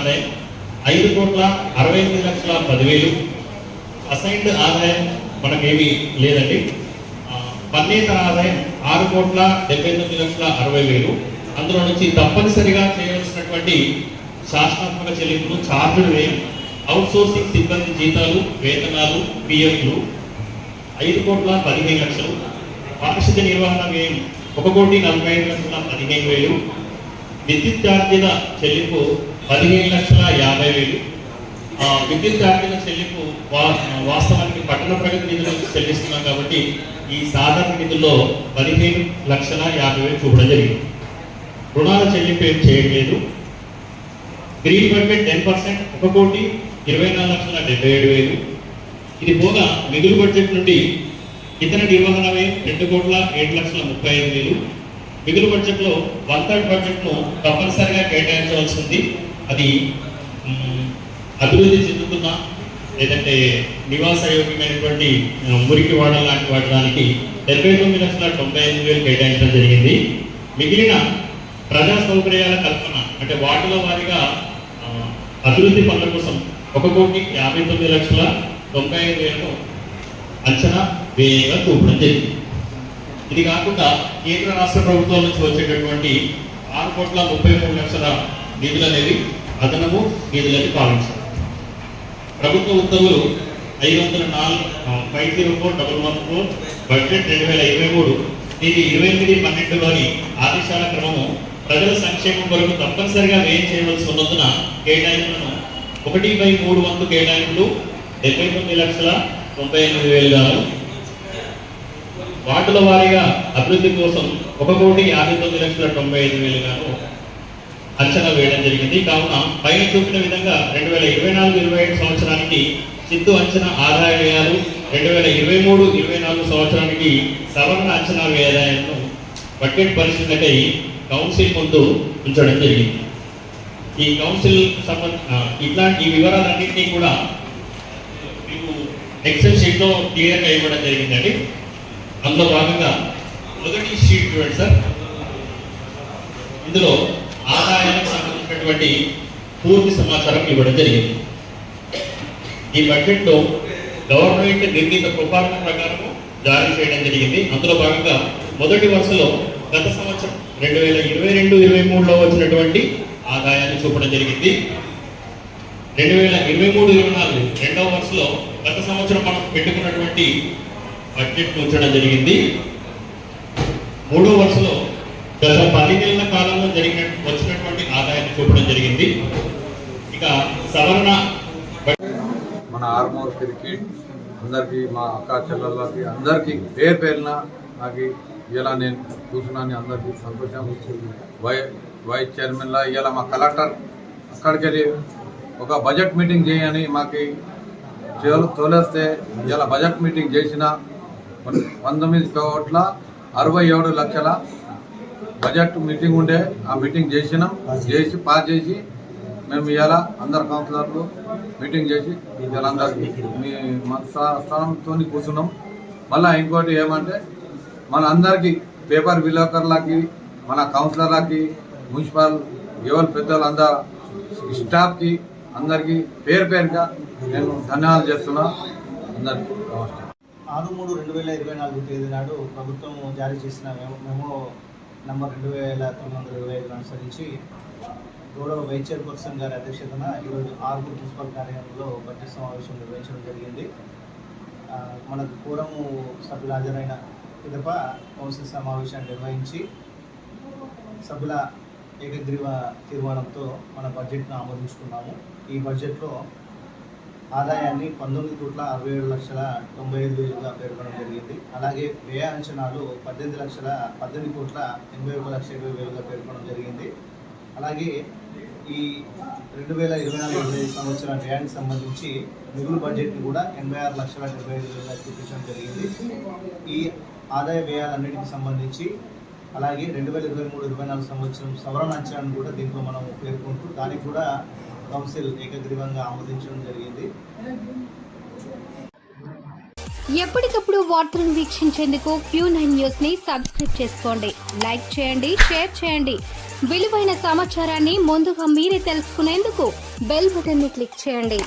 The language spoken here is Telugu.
ఆదాయం 5,68,10,000. అసైన్డ్ ఆదాయం మనకేమీ లేదండి. పన్నేతర ఆదాయం 6,79,60,000. అందులో నుంచి తప్పనిసరిగా చేయవలసినటువంటి శాసనాత్మక చెల్లింపులు, ఛార్జులు వ్యయం, అవుట్సోర్సింగ్ సిబ్బంది జీతాలు, వేతనాలు, పిఎఫ్లు 5,15,00,000. పారిశుద్ధ నిర్వహణ వ్యయం 1,45,15,000. విద్యుత్ ఛార్జీల చెల్లింపు 15,50,000. విద్యుత్ ఛార్జీల చెల్లింపు వాస్తవానికి పట్టణ ప్రగతి నిధులు చెల్లిస్తున్నాం కాబట్టి ఈ సాధారణ నిధుల్లో 15,50,000 చూపడం జరిగింది. రుణాల చెల్లింపు ఏం చేయట్లేదు. Green budget 10% 1,24,77,000. ఇది పోగా మిగులు బడ్జెట్ నుండి ఇతర నిర్వహణ వ్యయం 2,07,35,000. మిగులు బడ్జెట్లో 1/3 బడ్జెట్ను తప్పనిసరిగా కేటాయించవలసి ఉంది. అది అభివృద్ధి చెందుతున్న లేదంటే నివాస యోగ్యమైనటువంటి మురికి వాడల లాంటి వాడడానికి 79,95,000 కేటాయించడం జరిగింది. మిగిలిన ప్రజా సౌకర్యాల కల్పన అంటే వార్డుల వారీగా అభివృద్ధి పనుల కోసం 1,59,95,000 అంచనా వ్యయంగా చూపడం జరిగింది. ఇది కాకుండా కేంద్ర రాష్ట్ర ప్రభుత్వాల నుంచి వచ్చేటటువంటి 6,33,00,000 నిధులు అనేవి అదనపు నిధులని పాలించారు. ప్రభుత్వ ఉత్తర్వులు 504,504,114 బడ్జెట్ 2023 ఇది 28/12 ఆదేశాల క్రమము ప్రజల సంక్షేమం కొరకు తప్పనిసరిగా వ్యయం చేయవలసి ఉన్నందున కేటాయింపులను 1/3 వంతు కేటాయింపులు 79,98,000 గాను, వార్డుల వారీగా అభివృద్ధి కోసం 1,59,95,000 గాను అంచనా వేయడం జరిగింది. కావున పైన చూపిన విధంగా 2024-25 సంవత్సరానికి సిద్ధు అంచనా ఆదాయ వ్యయాలు, 2023-24 సంవత్సరానికి సవరణ అంచనా వ్యయాలను బడ్జెట్ పరిశీలనకై కౌన్సిల్ ముందు ఉంచడం జరిగింది. ఈ కౌన్సిల్ ఇట్లాంటి ఈ వివరాలన్నింటినీ కూడా మీకు ఎక్సెల్ షీట్లో క్లియర్గా ఇవ్వడం జరిగిందండి. అందులో భాగంగా మొదటి షీట్ చూడండి సార్. ఇందులో ఆదాయానికి సంబంధించినటువంటి పూర్తి సమాచారం ఇవ్వడం జరిగింది. ఈ బడ్జెట్లో గవర్నమెంట్ నిర్ణీత ప్రొఫార్మా ప్రకారం జారీ చేయడం జరిగింది. అందులో భాగంగా మొదటి వరుసలో గత సంవత్సరం 2022-23లో వచ్చినటువంటి ఆదాయాన్ని చూపడం జరిగింది. 2023-24 రెండవ వరుసలో గత సంవత్సరం మనం పెట్టుకున్నటువంటి బడ్జెట్ ఉంచడం జరిగింది. మూడో వరుసలో గత 10 నెలల కాలంలో వచ్చినటువంటి ఆదాయాన్ని చూపడం జరిగింది. ఇక సవరణ మన ఆర్మూర్ క్రికెట్ అందరికీ, మా అక్క చెల్లెళ్ళకి అందరికీ పేరున నాకు ఇలా నేను కూర్చున్నాను. అందరికీ సంతోషం. వైస్ చైర్మన్లా ఇలా మా కలెక్టర్ అక్కడికి వెళ్ళి ఒక బడ్జెట్ మీటింగ్ చేయని మాకు తోలేస్తే ఇలా బడ్జెట్ మీటింగ్ చేసిన 19,67,00,000 బడ్జెట్ మీటింగ్ ఉండే. ఆ మీటింగ్ చేసి పాస్ చేసి మేము ఇవాళ అందరు కౌన్సిలర్లు మీటింగ్ చేసి వీళ్ళందరికీ మీ మన స్థానంతో కూర్చున్నాం. మళ్ళీ ఇంకోటి ఏమంటే మన అందరికీ పేపర్ విలేకరులకి, మన కౌన్సిలర్లకి, మున్సిపల్ ఎవరు పెద్దలందరూ స్టాఫ్కి అందరికీ పేరుగా నేను ధన్యవాదాలు చేస్తున్నా. అందరికీ నమస్కారం. 6/3/2024 తేదీ నాడు ప్రభుత్వం జారీ చేసిన మెమో నంబర్ 2,925 అనుసరించి గౌరవ వైస్ చైర్పర్సన్ గారి అధ్యక్షతన ఈరోజు ఆర్మూర్ మున్సిపల్ కార్యాలయంలో బడ్జెట్ సమావేశం నిర్వహించడం జరిగింది. మనకు కోరము సభ్యులు హాజరైన పిదప కౌన్సిల్ సమావేశాన్ని నిర్వహించి సభ్యుల ఏకగ్రీవ తీర్మానంతో మన బడ్జెట్ను ఆమోదించుకున్నాము. ఈ బడ్జెట్లో ఆదాయాన్ని 19,67,95,000గా పేర్కొనడం జరిగింది. అలాగే వ్యయ అంచనాలు 18,81,81,20,000గా పేర్కొనడం జరిగింది. అలాగే ఈ 2024-25 సంవత్సరం వ్యయానికి సంబంధించి మిగులు బడ్జెట్ని కూడా 86,75,000గా చూపించడం జరిగింది. ఈ ఆదాయ వ్యయాలన్నిటికి సంబంధించి అలాగే 2023-24 సంవత్సరం సవరణ అంచనాను కూడా దీంట్లో మనం పేర్కొంటూ దానికి కూడా కౌన్సిల్ ఏకగ్రీవంగా ఆమోదించడం జరిగింది. ఎప్పటికప్పుడు వార్తలను వీక్షించేందుకు Q9 న్యూస్ ని సబ్స్క్రైబ్ చేసుకోండి. లైక్ చేయండి, షేర్ చేయండి. విలువైన సమాచారాన్ని ముందుగా మీరే తెలుసుకునేందుకు బెల్ బటన్ ని క్లిక్ చేయండి.